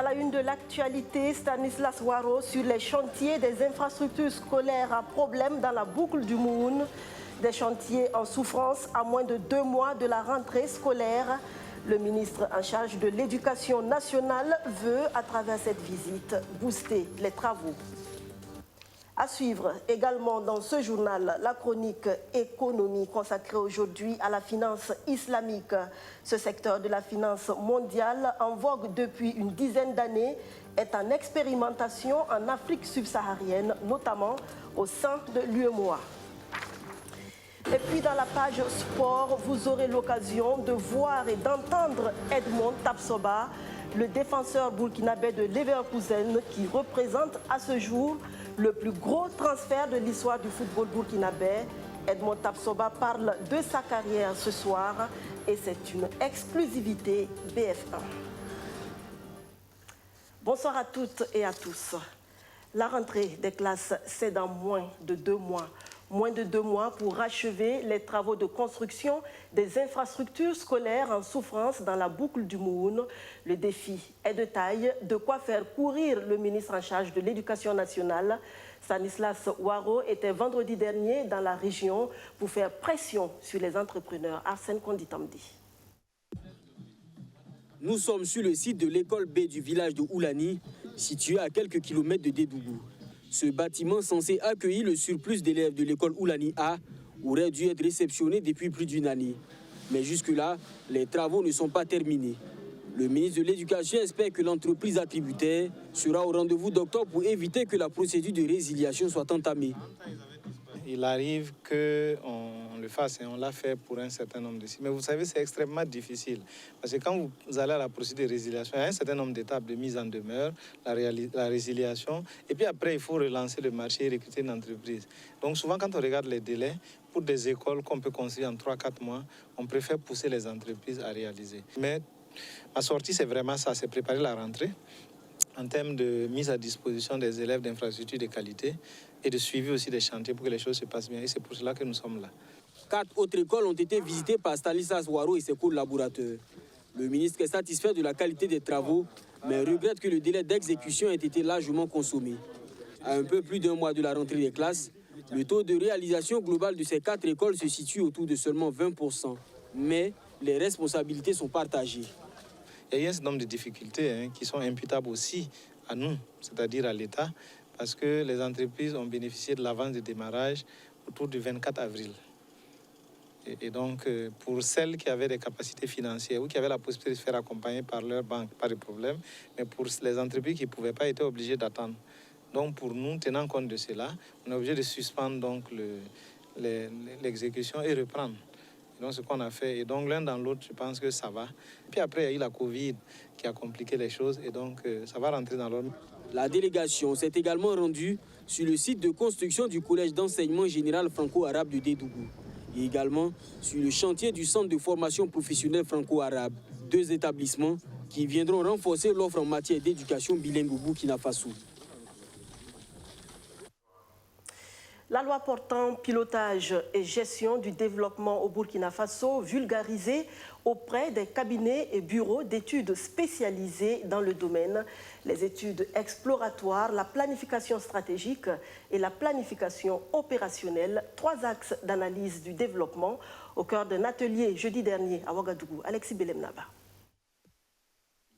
la une de l'actualité, Stanislas Ouaro sur les chantiers des infrastructures scolaires à problème dans la boucle du Moun. Des chantiers en souffrance à moins de 2 mois de la rentrée scolaire. Le ministre en charge de l'Éducation nationale veut, à travers cette visite, booster les travaux. À suivre également dans ce journal, la chronique économie consacrée aujourd'hui à la finance islamique. Ce secteur de la finance mondiale, en vogue depuis une dizaine d'années, est en expérimentation en Afrique subsaharienne, notamment au sein de l'UEMOA. Et puis dans la page sport, vous aurez l'occasion de voir et d'entendre Edmond Tapsoba, le défenseur burkinabé de Leverkusen, qui représente à ce jour le plus gros transfert de l'histoire du football burkinabé. Edmond Tapsoba parle de sa carrière ce soir et c'est une exclusivité BF1. Bonsoir à toutes et à tous. La rentrée des classes, c'est dans moins de 2 mois. Moins de 2 mois pour achever les travaux de construction des infrastructures scolaires en souffrance dans la boucle du Moun. Le défi est de taille, de quoi faire courir le ministre en charge de l'Éducation nationale. Stanislas Ouaro était vendredi dernier dans la région pour faire pression sur les entrepreneurs. Arsène Konditamdi. Nous sommes sur le site de l'école B du village de Oulani, situé à quelques kilomètres de Dédougou. Ce bâtiment censé accueillir le surplus d'élèves de l'école Oulani A aurait dû être réceptionné depuis plus d'une année. Mais jusque-là, les travaux ne sont pas terminés. Le ministre de l'Éducation espère que l'entreprise attributaire sera au rendez-vous d'octobre pour éviter que la procédure de résiliation soit entamée. Il arrive qu'on le fasse et on l'a fait pour un certain nombre de sites. Mais vous savez, c'est extrêmement difficile. Parce que quand vous allez à la procédure de résiliation, il y a un certain nombre d'étapes de mise en demeure, la résiliation. Et puis après, il faut relancer le marché et recruter une entreprise. Donc souvent, quand on regarde les délais, pour des écoles qu'on peut construire en 3-4 mois, on préfère pousser les entreprises à réaliser. Mais ma sortie, c'est vraiment ça, c'est préparer la rentrée en termes de mise à disposition des élèves d'infrastructures de qualité et de suivi aussi des chantiers pour que les choses se passent bien. Et c'est pour cela que nous sommes là. 4 autres écoles ont été visitées par Stanislas Ouaro et ses collaborateurs. Le ministre est satisfait de la qualité des travaux, mais regrette que le délai d'exécution ait été largement consommé. À un peu plus d'1 mois de la rentrée des classes, le taux de réalisation global de ces 4 écoles se situe autour de seulement 20%. Mais les responsabilités sont partagées. Il y a un certain nombre de difficultés qui sont imputables aussi à nous, c'est-à-dire à l'État, parce que les entreprises ont bénéficié de l'avance de démarrage autour du 24 avril. Et donc, pour celles qui avaient des capacités financières ou qui avaient la possibilité de se faire accompagner par leur banque, pas de problème. Mais pour les entreprises qui ne pouvaient pas, étaient obligées d'attendre. Donc, pour nous, tenant compte de cela, on est obligé de suspendre donc l'exécution et reprendre. Et donc, ce qu'on a fait. Et donc, l'un dans l'autre, je pense que ça va. Puis après, il y a eu la Covid qui a compliqué les choses. Et donc, ça va rentrer dans l'ordre. La délégation s'est également rendue sur le site de construction du collège d'enseignement général franco-arabe de Dédougou et également sur le chantier du centre de formation professionnelle franco-arabe. 2 établissements qui viendront renforcer l'offre en matière d'éducation bilingue au Burkina Faso. La loi portant pilotage et gestion du développement au Burkina Faso, vulgarisée auprès des cabinets et bureaux d'études spécialisés dans le domaine, les études exploratoires, la planification stratégique et la planification opérationnelle, 3 axes d'analyse du développement au cœur d'un atelier jeudi dernier à Ouagadougou. Alexis Belemnaba.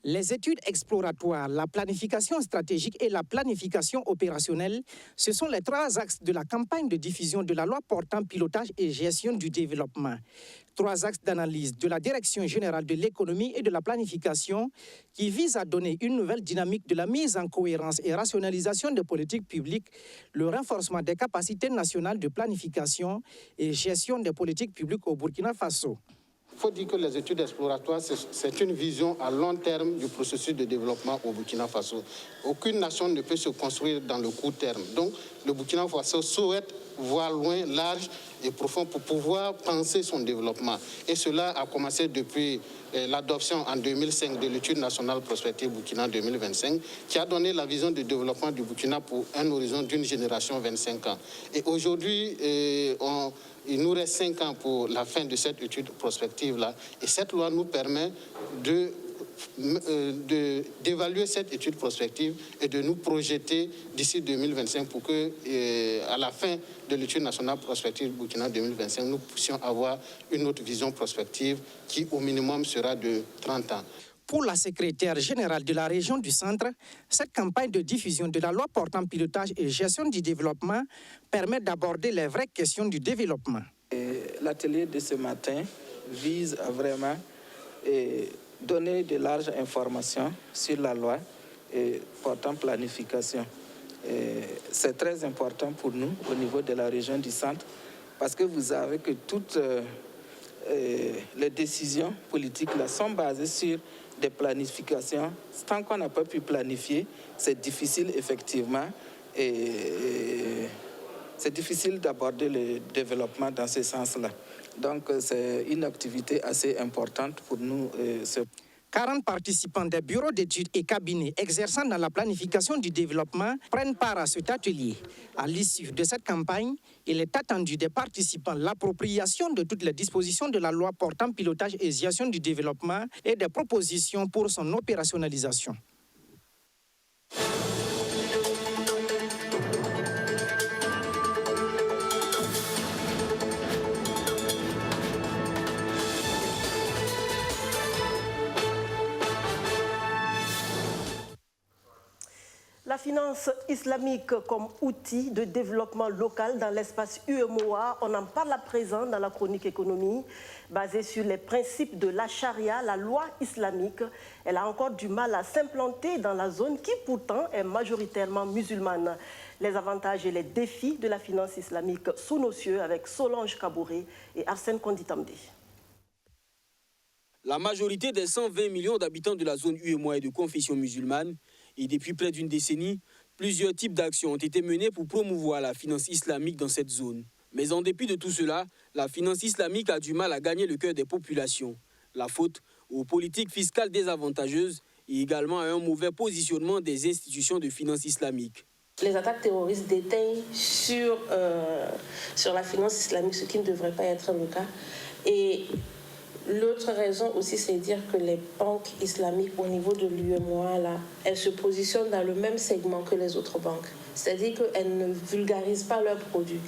Les études exploratoires, la planification stratégique et la planification opérationnelle, ce sont les 3 axes de la campagne de diffusion de la loi portant pilotage et gestion du développement. 3 axes d'analyse de la Direction générale de l'économie et de la planification qui visent à donner une nouvelle dynamique de la mise en cohérence et rationalisation des politiques publiques, le renforcement des capacités nationales de planification et gestion des politiques publiques au Burkina Faso. Il faut dire que les études exploratoires, c'est une vision à long terme du processus de développement au Burkina Faso. Aucune nation ne peut se construire dans le court terme. Donc, le Burkina Faso souhaite voir loin, large et profond pour pouvoir penser son développement. Et cela a commencé depuis l'adoption en 2005 de l'étude nationale prospective Burkina 2025, qui a donné la vision du développement du Burkina pour un horizon d'une génération 25 ans. Et aujourd'hui, il nous reste 5 ans pour la fin de cette étude prospective-là. Et cette loi nous permet de d'évaluer cette étude prospective et de nous projeter d'ici 2025 pour que, à la fin de l'étude nationale prospective Burkina 2025, nous puissions avoir une autre vision prospective qui, au minimum, sera de 30 ans. Pour la secrétaire générale de la région du Centre, cette campagne de diffusion de la loi portant pilotage et gestion du développement permet d'aborder les vraies questions du développement. L'atelier de ce matin vise à vraiment donner de larges informations sur la loi portant planification. C'est très important pour nous au niveau de la région du Centre parce que vous savez que toutes les décisions politiques là sont basées sur des planifications. Tant qu'on n'a pas pu planifier, c'est difficile effectivement c'est difficile d'aborder le développement dans ce sens-là. Donc c'est une activité assez importante pour nous. 40 participants des bureaux d'études et cabinets exerçant dans la planification du développement prennent part à cet atelier. À l'issue de cette campagne, il est attendu des participants l'appropriation de toutes les dispositions de la loi portant pilotage et gestion du développement et des propositions pour son opérationnalisation. La finance islamique comme outil de développement local dans l'espace UEMOA, on en parle à présent dans la chronique économie. Basée sur les principes de la charia, la loi islamique, elle a encore du mal à s'implanter dans la zone qui pourtant est majoritairement musulmane. Les avantages et les défis de la finance islamique sous nos cieux avec Solange Kabouré et Arsène Konditamde. La majorité des 120 millions d'habitants de la zone UEMOA est de confession musulmane. Et depuis près d'une décennie, plusieurs types d'actions ont été menées pour promouvoir la finance islamique dans cette zone. Mais en dépit de tout cela, la finance islamique a du mal à gagner le cœur des populations. La faute aux politiques fiscales désavantageuses et également à un mauvais positionnement des institutions de finance islamique. Les attaques terroristes déteignent sur la finance islamique, ce qui ne devrait pas être le cas. Et l'autre raison aussi, c'est de dire que les banques islamiques au niveau de l'UEMOA, là, elles se positionnent dans le même segment que les autres banques. C'est-à-dire qu'elles ne vulgarisent pas leurs produits.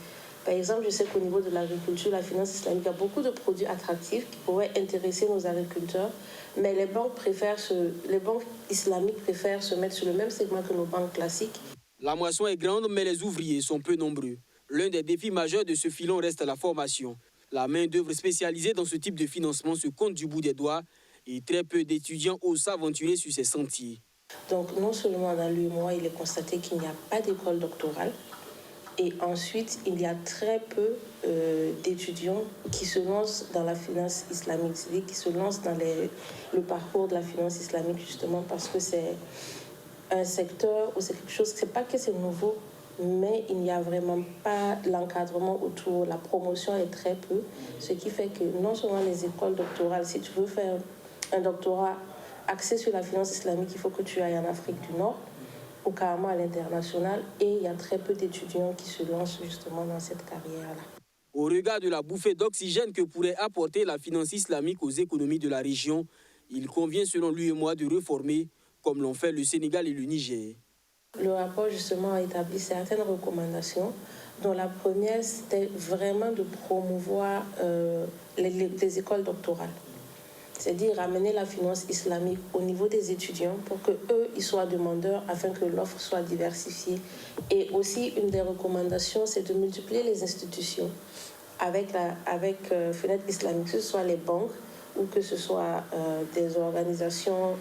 Par exemple, je sais qu'au niveau de l'agriculture, la finance islamique a beaucoup de produits attractifs qui pourraient intéresser nos agriculteurs, mais les banques islamiques préfèrent se mettre sur le même segment que nos banques classiques. La moisson est grande, mais les ouvriers sont peu nombreux. L'un des défis majeurs de ce filon reste la formation. La main-d'œuvre spécialisée dans ce type de financement se compte du bout des doigts et très peu d'étudiants osent s'aventurer sur ces sentiers. Donc non seulement dans l'UEMOA, il est constaté qu'il n'y a pas d'école doctorale, et ensuite il y a très peu d'étudiants qui se lancent dans la finance islamique, c'est-à-dire qui se lancent dans le parcours de la finance islamique justement parce que c'est un secteur où c'est quelque chose, c'est pas que c'est nouveau, mais il n'y a vraiment pas l'encadrement autour, la promotion est très peu, ce qui fait que non seulement les écoles doctorales, si tu veux faire un doctorat axé sur la finance islamique, il faut que tu ailles en Afrique du Nord ou carrément à l'international, et il y a très peu d'étudiants qui se lancent justement dans cette carrière-là. Au regard de la bouffée d'oxygène que pourrait apporter la finance islamique aux économies de la région, il convient selon l'UEMOA de réformer, comme l'ont fait le Sénégal et le Niger. Le rapport, justement, a établi certaines recommandations, dont la première, c'était vraiment de promouvoir les écoles doctorales. C'est-à-dire ramener la finance islamique au niveau des étudiants pour qu'eux, ils soient demandeurs afin que l'offre soit diversifiée. Et aussi, une des recommandations, c'est de multiplier les institutions avec fenêtre islamique, que ce soit les banques ou que ce soit des organisations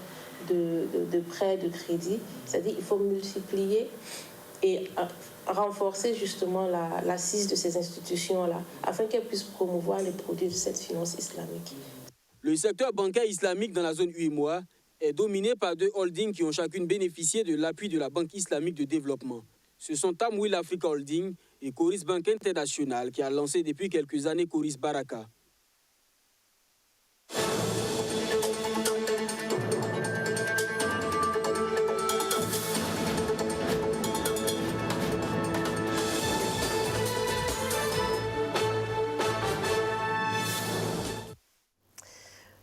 de prêts, de crédit. C'est-à-dire qu'il faut multiplier et renforcer justement l'assise de ces institutions-là afin qu'elles puissent promouvoir les produits de cette finance islamique. Le secteur bancaire islamique dans la zone UEMOA est dominé par 2 holdings qui ont chacune bénéficié de l'appui de la Banque islamique de développement. Ce sont Tamwil Africa Holding et Coris Bank International qui a lancé depuis quelques années Coris Baraka.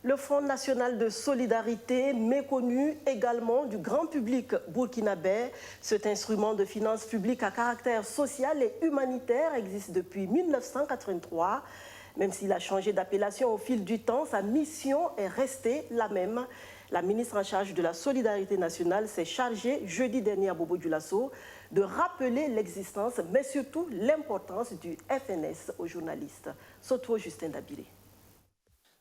Le Fonds national de solidarité, méconnu également du grand public burkinabé. Cet instrument de finances publiques à caractère social et humanitaire existe depuis 1983. Même s'il a changé d'appellation au fil du temps, sa mission est restée la même. La ministre en charge de la solidarité nationale s'est chargée jeudi dernier à Bobo Dioulasso de rappeler l'existence, mais surtout l'importance du FNS aux journalistes. Soto Justin Dabiré.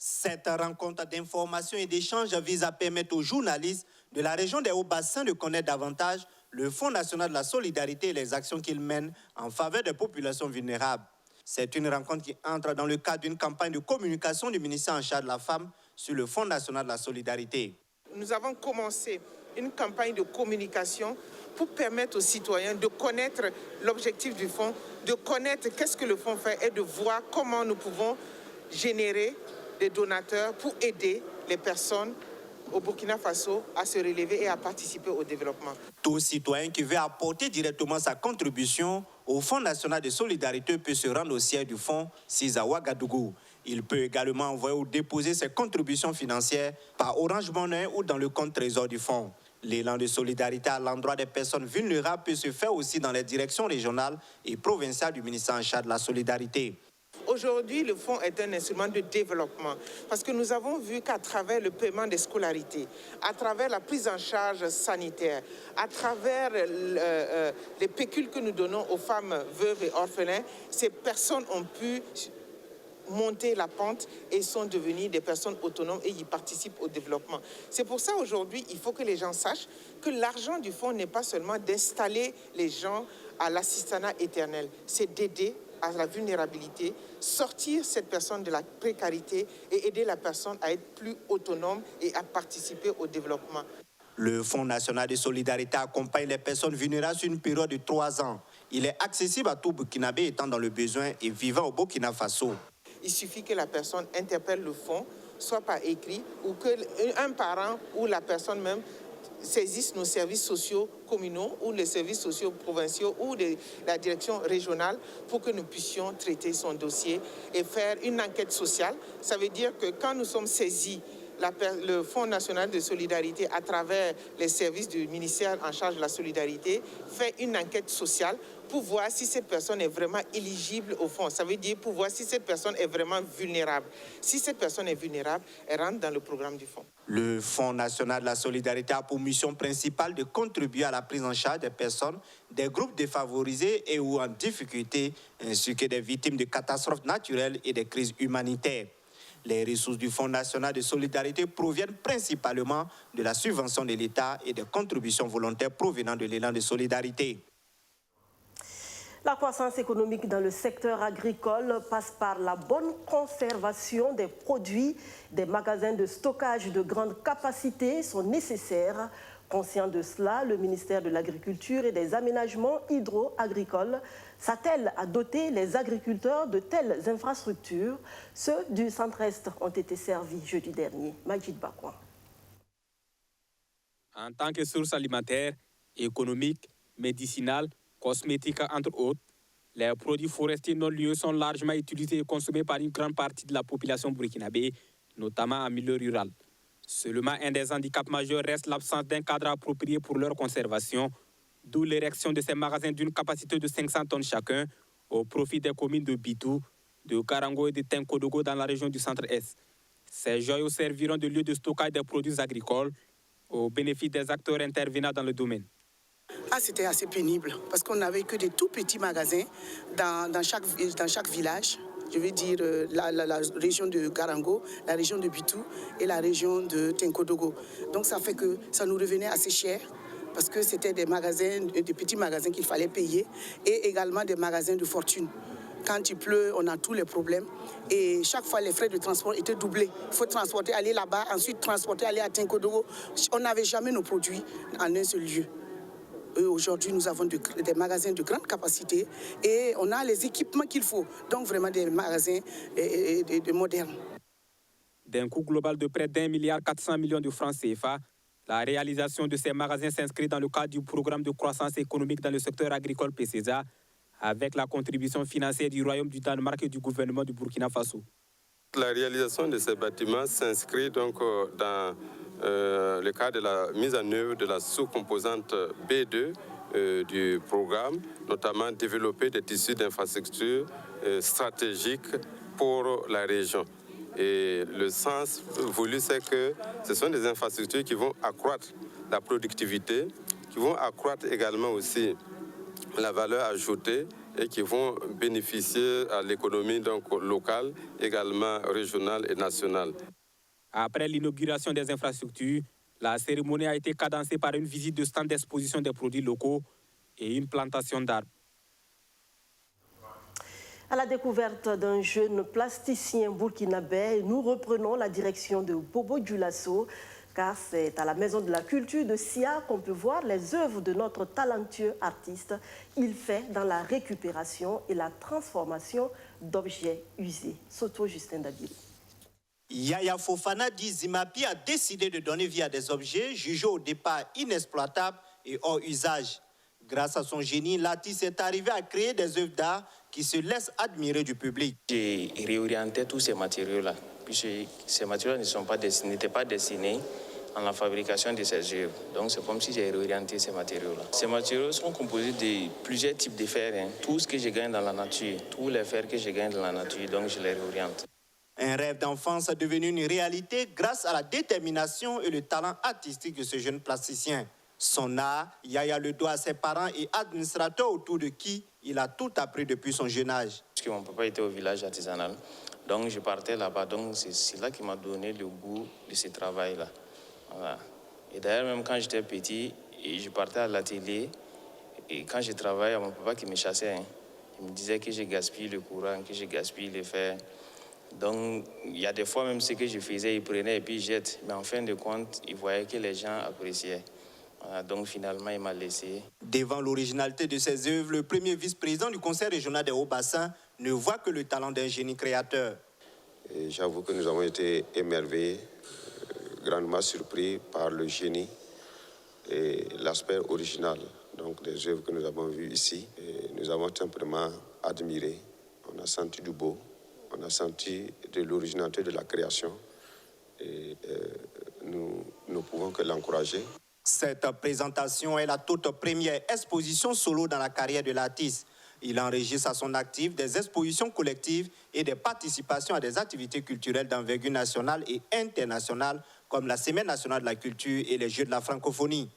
Cette rencontre d'information et d'échange vise à permettre aux journalistes de la région des Hauts-Bassins de connaître davantage le Fonds national de la solidarité et les actions qu'il mène en faveur des populations vulnérables. C'est une rencontre qui entre dans le cadre d'une campagne de communication du ministère en charge de la femme sur le Fonds national de la solidarité. Nous avons commencé une campagne de communication pour permettre aux citoyens de connaître l'objectif du fonds, de connaître qu'est-ce que le fonds fait et de voir comment nous pouvons générer des donateurs pour aider les personnes au Burkina Faso à se relever et à participer au développement. Tout citoyen qui veut apporter directement sa contribution au Fonds national de solidarité peut se rendre au siège du fonds à Ouagadougou. Il peut également envoyer ou déposer ses contributions financières par Orange Money ou dans le compte trésor du fonds. L'élan de solidarité à l'endroit des personnes vulnérables peut se faire aussi dans les directions régionales et provinciales du ministère en charge de la solidarité. Aujourd'hui, le fonds est un instrument de développement parce que nous avons vu qu'à travers le paiement des scolarités, à travers la prise en charge sanitaire, à travers les pécules que nous donnons aux femmes veuves et orphelins, ces personnes ont pu monter la pente et sont devenues des personnes autonomes et y participent au développement. C'est pour ça aujourd'hui, il faut que les gens sachent que l'argent du fonds n'est pas seulement d'installer les gens à l'assistanat éternel, c'est d'aider à la vulnérabilité, sortir cette personne de la précarité et aider la personne à être plus autonome et à participer au développement. Le Fonds national de solidarité accompagne les personnes vulnérables sur une période de 3 ans. Il est accessible à tout Burkinabé étant dans le besoin et vivant au Burkina Faso. Il suffit que la personne interpelle le fonds, soit par écrit, ou qu'un parent ou la personne même saisissent nos services sociaux communaux ou les services sociaux provinciaux ou la direction régionale pour que nous puissions traiter son dossier et faire une enquête sociale. Ça veut dire que quand nous sommes saisis, le Fonds national de solidarité, à travers les services du ministère en charge de la solidarité, fait une enquête sociale pour voir si cette personne est vraiment éligible au fonds. Ça veut dire pour voir si cette personne est vraiment vulnérable. Si cette personne est vulnérable, elle rentre dans le programme du fonds. Le Fonds national de la solidarité a pour mission principale de contribuer à la prise en charge des personnes, des groupes défavorisés et ou en difficulté, ainsi que des victimes de catastrophes naturelles et des crises humanitaires. Les ressources du Fonds national de solidarité proviennent principalement de la subvention de l'État et des contributions volontaires provenant de l'élan de solidarité. La croissance économique dans le secteur agricole passe par la bonne conservation des produits. Des magasins de stockage de grande capacité sont nécessaires. Conscient de cela, le ministère de l'Agriculture et des Aménagements hydro-agricoles s'attelle à doter les agriculteurs de telles infrastructures. Ceux du centre-est ont été servis jeudi dernier. Majid Bakouan. En tant que source alimentaire, économique, médicinale, cosmétique, entre autres, les produits forestiers non lieux sont largement utilisés et consommés par une grande partie de la population burkinabé, notamment en milieu rural. Seulement, un des handicaps majeurs reste l'absence d'un cadre approprié pour leur conservation, d'où l'érection de ces magasins d'une capacité de 500 tonnes chacun, au profit des communes de Bitou, de Karango et de Tenkodogo dans la région du centre-est. Ces joyaux serviront de lieu de stockage des produits agricoles au bénéfice des acteurs intervenant dans le domaine. C'était assez pénible parce qu'on n'avait que des tout petits magasins dans chaque village. Je veux dire la région de Karango, la région de Bitou et la région de Tenkodogo. Donc ça fait que ça nous revenait assez cher parce que c'était des petits magasins qu'il fallait payer et également des magasins de fortune. Quand il pleut, on a tous les problèmes et chaque fois les frais de transport étaient doublés. Il faut transporter, aller là-bas, ensuite transporter, aller à Tenkodogo. On n'avait jamais nos produits en un seul lieu. Aujourd'hui, nous avons des magasins de grande capacité et on a les équipements qu'il faut. Donc vraiment des magasins modernes. D'un coût global de près d'1,4 milliard de francs CFA, la réalisation de ces magasins s'inscrit dans le cadre du programme de croissance économique dans le secteur agricole PCESA, avec la contribution financière du Royaume du Danemark et du gouvernement du Burkina Faso. La réalisation de ces bâtiments s'inscrit donc dans le cadre de la mise en œuvre de la sous-composante B2 du programme, notamment développer des tissus d'infrastructures stratégiques pour la région. Et le sens voulu, c'est que ce sont des infrastructures qui vont accroître la productivité, qui vont accroître également aussi la valeur ajoutée et qui vont bénéficier à l'économie donc locale, également régionale et nationale. Après l'inauguration des infrastructures, la cérémonie a été cadencée par une visite de stand d'exposition des produits locaux et une plantation d'arbres. À la découverte d'un jeune plasticien burkinabé, nous reprenons la direction de Bobo Dioulasso, car c'est à la Maison de la Culture de Sia qu'on peut voir les œuvres de notre talentueux artiste. Il fait dans la récupération et la transformation d'objets usés. Soto Justin Dabili. Yaya Fofana dit Zimapi a décidé de donner vie à des objets jugés au départ inexploitables et hors usage. Grâce à son génie, l'artiste est arrivé à créer des œuvres d'art qui se laissent admirer du public. J'ai réorienté tous ces matériaux-là, puisque ces matériaux n'étaient pas destinés à la fabrication de ces œuvres. Donc c'est comme si j'ai réorienté ces matériaux-là. Ces matériaux sont composés de plusieurs types de fer. Tout ce que je gagne dans la nature, tous les fers que je gagne dans la nature, donc je les réoriente. Un rêve d'enfance est devenu une réalité grâce à la détermination et le talent artistique de ce jeune plasticien. Son art, Yaya le doit à ses parents et administrateurs autour de qui il a tout appris depuis son jeune âge. Parce que mon papa était au village artisanal, donc je partais là-bas. Donc c'est là qui m'a donné le goût de ce travail-là. Voilà. Et d'ailleurs, même quand j'étais petit, je partais à l'atelier. Et quand je travaillais, mon papa qui me chassait, il me disait que je gaspille le courant, que je gaspille le fer. Donc, il y a des fois, même ce que je faisais, il prenait et puis il jette. Mais en fin de compte, il voyait que les gens appréciaient. Voilà, donc, finalement, il m'a laissé. Devant l'originalité de ses œuvres, le premier vice-président du Conseil régional des Hauts-Bassins ne voit que le talent d'un génie créateur. J'avoue que nous avons été émerveillés, grandement surpris par le génie et l'aspect original donc, des œuvres que nous avons vues ici. Et nous avons simplement admiré. On a senti du beau. On a senti de l'originalité de la création et nous ne pouvons que l'encourager. Cette présentation est la toute première exposition solo dans la carrière de l'artiste. Il enregistre à son actif des expositions collectives et des participations à des activités culturelles d'envergure nationale et internationale comme la Semaine nationale de la culture et les Jeux de la francophonie.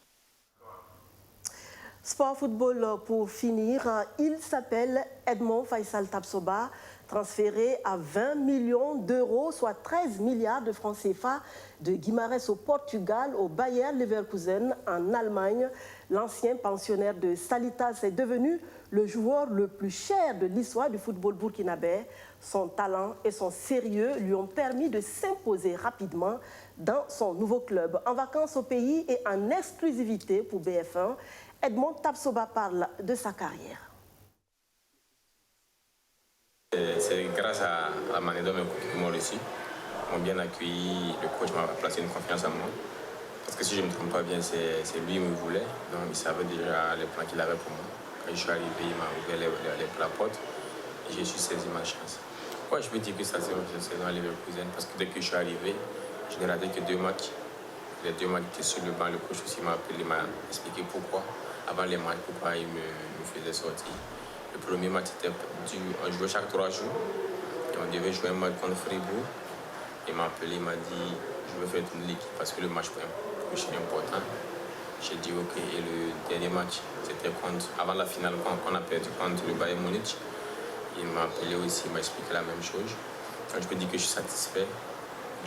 Sport football pour finir, il s'appelle Edmond Faisal Tapsoba, transféré à 20 millions d'euros, soit 13 milliards de francs CFA, de Guimarães au Portugal, au Bayer Leverkusen en Allemagne. L'ancien pensionnaire de Salitas est devenu le joueur le plus cher de l'histoire du football burkinabé. Son talent et son sérieux lui ont permis de s'imposer rapidement dans son nouveau club. En vacances au pays et en exclusivité pour BF1, Edmond Tapsoba parle de sa carrière. C'est grâce à la manière dont mes coéquipiers m'ont reçu, m'ont bien accueilli, le coach m'a placé une confiance en moi. Parce que si je ne me trompe pas bien, c'est lui qui me voulait, donc il savait déjà les plans qu'il avait pour moi. Quand je suis arrivé, il m'a ouvert la porte et j'ai su saisir ma chance. Ouais, je peux dire que ça c'est une saison à Leverkusen parce que dès que je suis arrivé, je n'ai raté que 2 matchs. Les 2 matchs étaient sur le banc, le coach aussi m'a appelé, m'a expliqué pourquoi, avant les matchs, pourquoi il me faisait sortir. Le premier match, on jouait chaque 3 jours. Et on devait jouer un match contre Fribourg. Il m'a appelé, il m'a dit, je veux faire toute l'équipe parce que le match pour moi est important. J'ai dit ok. Et le dernier match, c'était avant la finale qu'on a perdu contre le Bayern Munich. Il m'a appelé aussi, il m'a expliqué la même chose. Donc, je peux dire que je suis satisfait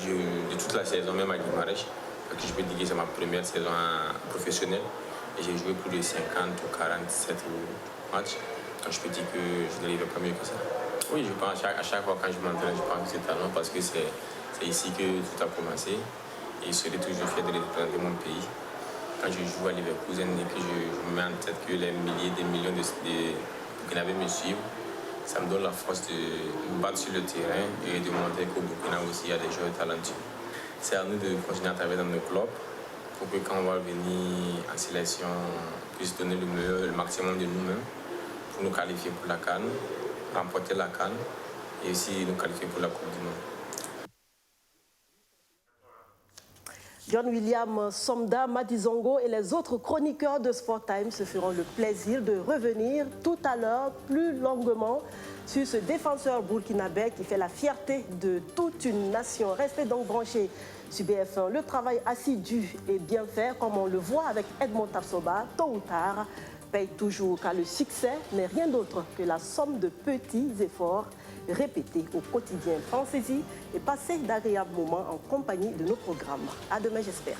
de toute la saison, même à Guimarães. Parce que je peux dire que c'est ma première saison professionnelle. Et j'ai joué plus de 50 ou 47 matchs. Donc je peux dire que je n'arrive pas mieux que ça. Oui, je pense à chaque fois quand je m'entraîne, je pense que c'est talent parce que c'est ici que tout a commencé. Et je serai toujours fier de représenter mon pays. Quand je joue à Leverkusen et que je me mets en tête que les milliers, des millions de Burkinabés me suivent, ça me donne la force de me battre sur le terrain et de montrer qu'au Burkina aussi il y a des joueurs talentueux. C'est à nous de continuer à travailler dans nos clubs pour que quand on va venir en sélection, on puisse donner le meilleur, le maximum de nous-mêmes pour nous qualifier pour la CAN, remporter la CAN et aussi nous qualifier pour la Coupe du Monde. John William Somda, Madi Zongo et les autres chroniqueurs de Sport Time se feront le plaisir de revenir tout à l'heure plus longuement sur ce défenseur burkinabé qui fait la fierté de toute une nation. Restez donc branchés sur BF1. Le travail assidu et bien fait, comme on le voit avec Edmond Tapsoba, tôt ou tard, paye toujours, car le succès n'est rien d'autre que la somme de petits efforts répétés au quotidien. Pensez-y et passez d'agréables moments en compagnie de nos programmes. À demain, j'espère.